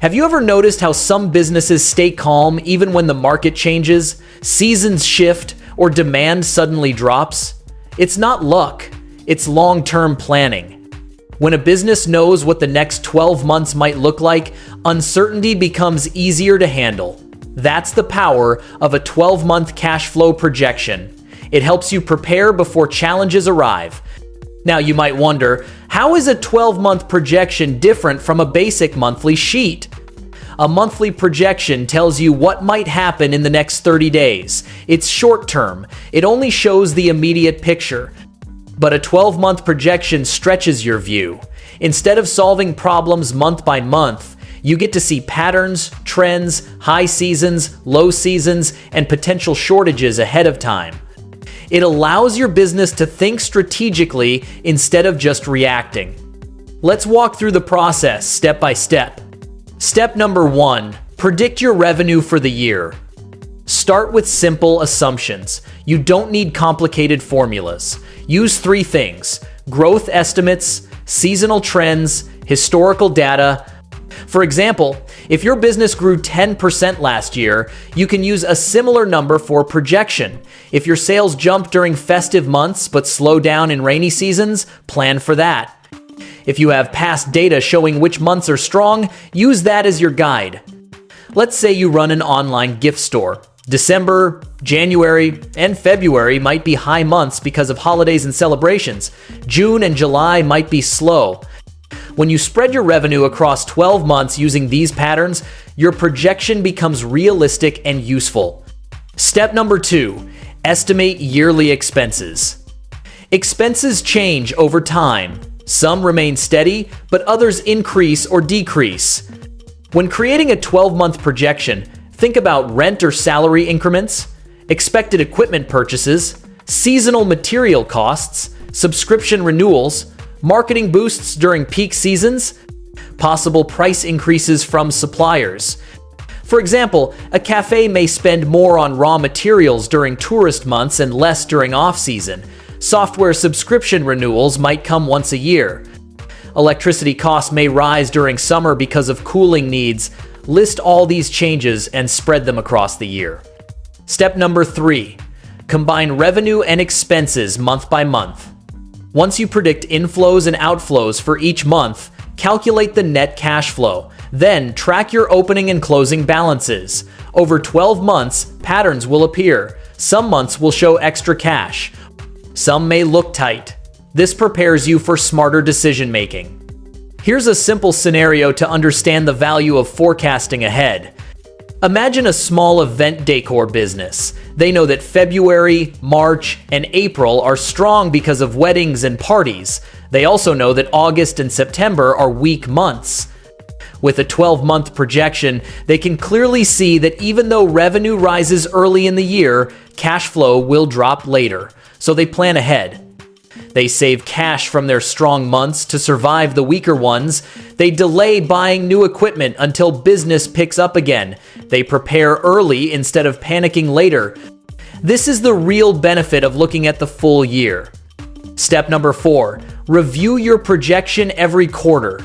Have you ever noticed how some businesses stay calm even when the market changes, seasons shift, or demand suddenly drops? It's not luck, it's long-term planning. When a business knows what the next 12 months might look like, uncertainty becomes easier to handle. That's the power of a 12-month cash flow projection. It helps you prepare before challenges arrive. Now you might wonder, how is a 12-month projection different from a basic monthly sheet? A monthly projection tells you what might happen in the next 30 days. It's short-term. It only shows the immediate picture. But a 12-month projection stretches your view. Instead of solving problems month by month, you get to see patterns, trends, high seasons, low seasons, and potential shortages ahead of time. It allows your business to think strategically instead of just reacting. Let's walk through the process step by step. Step number 1, predict your revenue for the year. Start with simple assumptions. You don't need complicated formulas. Use 3 things: growth estimates, seasonal trends, historical data. For example, if your business grew 10% last year, you can use a similar number for projection. If your sales jump during festive months but slow down in rainy seasons, plan for that. If you have past data showing which months are strong, use that as your guide. Let's say you run an online gift store. December, January, and February might be high months because of holidays and celebrations. June and July might be slow. When you spread your revenue across 12 months using these patterns, your projection becomes realistic and useful. Step number 2, estimate yearly expenses. Expenses change over time. Some remain steady, but others increase or decrease. When creating a 12-month projection, think about rent or salary increments, expected equipment purchases, seasonal material costs, subscription renewals, marketing boosts during peak seasons, possible price increases from suppliers. For example, a cafe may spend more on raw materials during tourist months and less during off-season. Software subscription renewals might come once a year. Electricity costs may rise during summer because of cooling needs. List all these changes and spread them across the year. Step number 3, combine revenue and expenses month by month. Once you predict inflows and outflows for each month, calculate the net cash flow. Then track your opening and closing balances. Over 12 months, patterns will appear. Some months will show extra cash. Some may look tight. This prepares you for smarter decision making. Here's a simple scenario to understand the value of forecasting ahead. Imagine a small event decor business. They know that February, March, and April are strong because of weddings and parties. They also know that August and September are weak months. With a 12-month projection, they can clearly see that even though revenue rises early in the year, cash flow will drop later, so they plan ahead. They save cash from their strong months to survive the weaker ones. They delay buying new equipment until business picks up again. They prepare early instead of panicking later. This is the real benefit of looking at the full year. Step number 4, review your projection every quarter.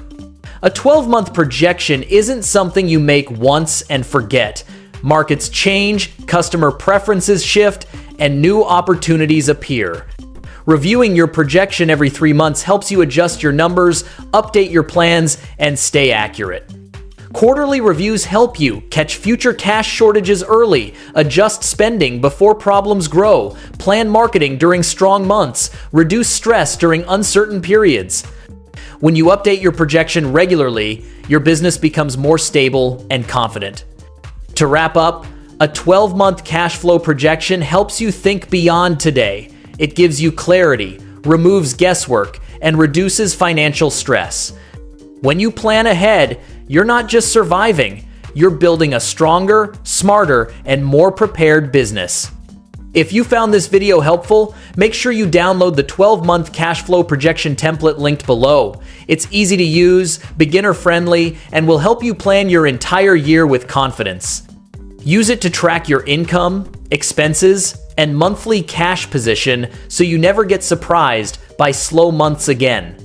A 12-month projection isn't something you make once and forget. Markets change, customer preferences shift, and new opportunities appear. Reviewing your projection every 3 months helps you adjust your numbers, update your plans, and stay accurate. Quarterly reviews help you catch future cash shortages early, adjust spending before problems grow, plan marketing during strong months, reduce stress during uncertain periods. When you update your projection regularly, your business becomes more stable and confident. To wrap up, a 12-month cash flow projection helps you think beyond today. It gives you clarity, removes guesswork, and reduces financial stress. When you plan ahead, you're not just surviving, you're building a stronger, smarter, and more prepared business. If you found this video helpful, make sure you download the 12-month cash flow projection template linked below. It's easy to use, beginner-friendly, and will help you plan your entire year with confidence. Use it to track your income, expenses, and monthly cash position so you never get surprised by slow months again.